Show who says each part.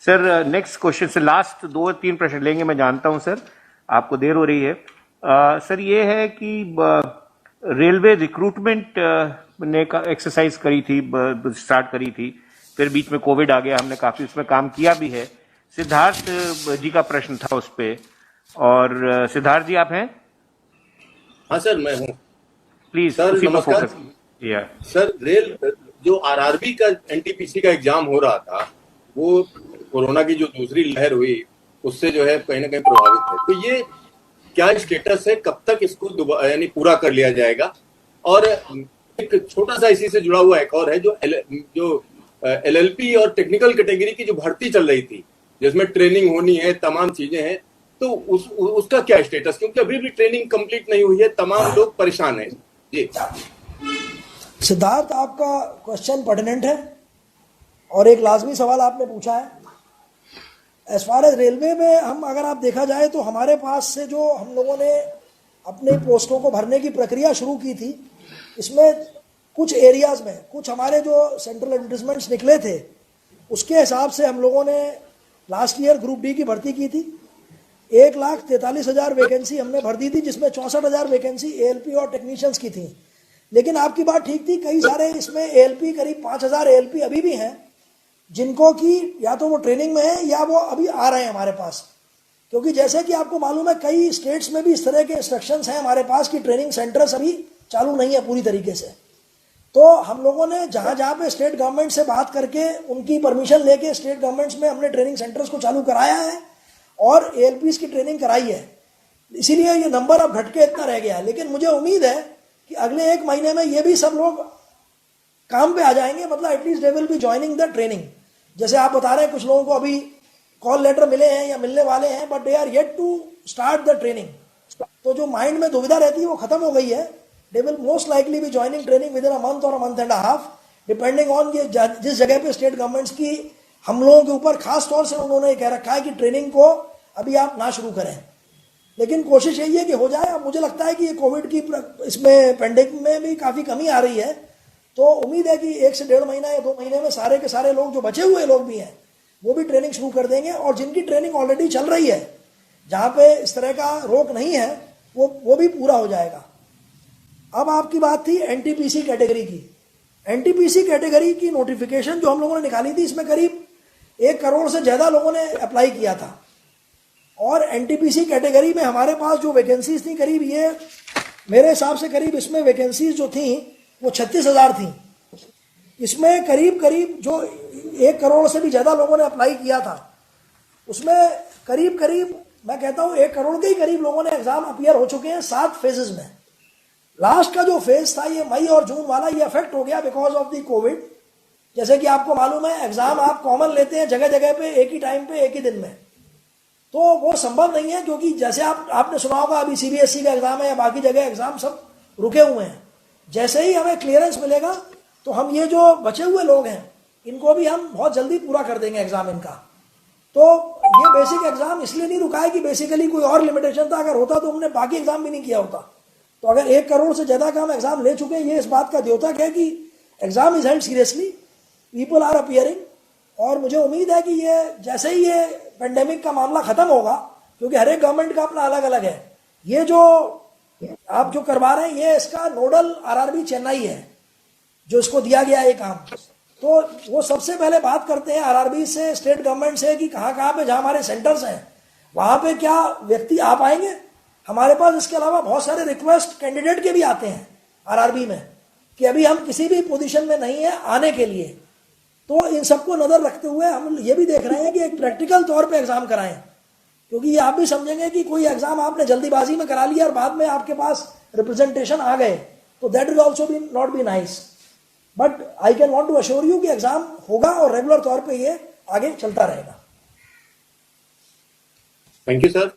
Speaker 1: Sir next question से last 2-3 प्रश्न लेंगे, मैं जानता हूं सर आपको देर हो रही है। सर ये है कि रेलवे रिक्रूटमेंट ने का एक्सरसाइज करी थी, स्टार्ट करी थी, फिर बीच में कोविड आ गया, हमने काफी उसमें काम किया भी है। सिद्धार्थ जी का प्रश्न था उस पे, और सिद्धार्थ जी आप हैं?
Speaker 2: हाँ सर, मैं हूँ।
Speaker 1: प्लीज
Speaker 2: सर
Speaker 1: उसी पर
Speaker 2: नमस्कार।
Speaker 1: फोकस कीजिए।
Speaker 2: सर रेल जो आरआरबी का एनटीपीसी का एग्जाम हो रहा था, वो कोरोना की जो दूसरी लहर हुई उससे जो है कहीं ना कहीं प्रभावित है। तो ये क्या स्टेटस है, कब तक इसको यानी पूरा कर लिया जाएगा? और एक छोटा सा इसी से जुड़ा हुआ एक और है, जो एलएलपी और टेक्निकल कैटेगरी की जो भर्ती चल रही थी, जिसमें ट्रेनिंग होनी है, तमाम चीजें हैं, तो उसका क्या स्टेटस? क्योंकि अभी भी ट्रेनिंग कंप्लीट नहीं हुई है, तमाम लोग परेशान हैं जी।
Speaker 3: सिद्धार्थ, आपका क्वेश्चन पर्टिनेंट है और एक लाजमी सवाल आपने पूछा है। एज फार एज रेलवे में हम अगर आप देखा जाए तो हमारे पास से जो हम लोगों ने अपने पोस्टों को भरने की प्रक्रिया शुरू की थी, इसमें कुछ एरियाज में कुछ हमारे जो सेंट्रल एडवर्टिजमेंट्स निकले थे उसके हिसाब से हम लोगों ने लास्ट ईयर ग्रुप डी की भर्ती की थी। 1,43,000 वैकेंसी हमने भर दी थी, जिसमें 64,000 वैकेंसी एएलपी और टेक्नीशियंस की थी। लेकिन आपकी बात ठीक थी, कई सारे इसमें एएलपी, करीब 5,000 एएलपी अभी भी हैं जिनको कि या तो वो ट्रेनिंग में है या वो अभी आ रहे हैं हमारे पास। क्योंकि जैसे कि आपको मालूम है, कई स्टेट्स में भी इस तरह के इंस्ट्रक्शंस हैं हमारे पास कि ट्रेनिंग सेंटर्स अभी चालू नहीं है पूरी तरीके से। तो हम लोगों ने जहाँ जहाँ पे स्टेट गवर्नमेंट से बात करके उनकी परमिशन लेके स्टेट गवर्नमेंट्स में हमने ट्रेनिंग सेंटर्स को चालू कराया है और एएलपीज की ट्रेनिंग कराई है। इसीलिए ये नंबर अब घट के इतना रह गया। लेकिन मुझे उम्मीद है कि अगले 1 महीने में ये भी सब लोग काम पे आ जाएंगे, मतलब at least they will be joining the training. जैसे आप बता रहे हैं कुछ लोगों को अभी कॉल लेटर मिले हैं या मिलने वाले हैं, but they are yet to start the training. तो जो माइंड में दुविधा रहती है वो खत्म हो गई है। They will most likely be joining training within a month और a month and a half, depending on ये जिस जगह पे स्टेट गवर्नमेंट्स की हम लोगों के ऊपर खास तौर से उन्होंने कह रखा है कि ट्रेनिंग को अभी आप ना शुरू करें। लेकिन कोशिश यही है कि हो जाए। अब मुझे लगता है कि ये कोविड की इसमें पेंडेमिक में भी काफ़ी कमी आ रही है, तो उम्मीद है कि 1 से 1.5 महीना या 2 महीने में सारे के सारे लोग, जो बचे हुए लोग भी हैं, वो भी ट्रेनिंग शुरू कर देंगे। और जिनकी ट्रेनिंग ऑलरेडी चल रही है, जहाँ पे इस तरह का रोक नहीं है, वो भी पूरा हो जाएगा। अब आपकी बात थी एनटीपीसी कैटेगरी की। एनटीपीसी कैटेगरी की नोटिफिकेशन जो हम लोगों ने निकाली थी, इसमें करीब 1 करोड़ से ज़्यादा लोगों ने अप्लाई किया था। और एनटीपीसी कैटेगरी में हमारे पास जो वैकेंसीज थी, करीब ये मेरे हिसाब से करीब इसमें वैकेंसीज जो थी वो 36,000 थी। इसमें करीब करीब जो 1 करोड़ से भी ज़्यादा लोगों ने अप्लाई किया था, उसमें करीब करीब मैं कहता हूँ 1 करोड़ के ही करीब लोगों ने एग्जाम अपीयर हो चुके हैं 7 फेजेस में। लास्ट का जो फेज था ये मई और जून वाला, ये अफेक्ट हो गया बिकॉज ऑफ द कोविड। जैसे कि आपको मालूम है, एग्जाम आप कॉमन लेते हैं जगह जगह पे, एक ही टाइम पे, एक ही दिन में, तो वो संभव नहीं है। क्योंकि जैसे आपने सुना होगा, अभी सीबीएसई का एग्जाम है या बाकी जगह एग्जाम सब रुके हुए हैं। जैसे ही हमें क्लियरेंस मिलेगा तो हम ये जो बचे हुए लोग हैं इनको भी हम बहुत जल्दी पूरा कर देंगे एग्जाम इनका। तो ये बेसिक एग्जाम इसलिए नहीं रुका है कि बेसिकली कोई और लिमिटेशन था। अगर होता तो हमने बाकी एग्जाम भी नहीं किया होता। तो अगर 1 करोड़ से ज्यादा का हम एग्जाम ले चुके हैं, ये इस बात का द्योतक है कि exam is held seriously, people are appearing. और मुझे उम्मीद है कि ये जैसे ही ये पेंडेमिक का मामला खत्म होगा, क्योंकि हर एक गवर्नमेंट का अपना अलग अलग है, ये जो आप जो करवा रहे हैं, ये इसका नोडल आरआरबी चेन्नई है जो इसको दिया गया है काम। तो वो सबसे पहले बात करते हैं आरआरबी से, स्टेट गवर्नमेंट से, कि कहाँ कहाँ पे जहाँ हमारे सेंटर्स हैं वहाँ पे क्या व्यक्ति आ पाएंगे हमारे पास। इसके अलावा बहुत सारे रिक्वेस्ट कैंडिडेट के भी आते हैं आरआरबी में कि अभी हम किसी भी पोजीशन में नहीं है आने के लिए। तो इन सबको नजर रखते हुए हम ये भी देख रहे हैं कि एक प्रैक्टिकल तौर पे एग्जाम कराएं, क्योंकि ये आप भी समझेंगे कि कोई एग्जाम आपने जल्दीबाजी में करा लिया और बाद में आपके पास रिप्रेजेंटेशन आ गए, तो that will also be not be nice. But I can want to assure you कि एग्जाम होगा और रेगुलर तौर पर ये आगे चलता रहेगा।
Speaker 2: Thank you sir.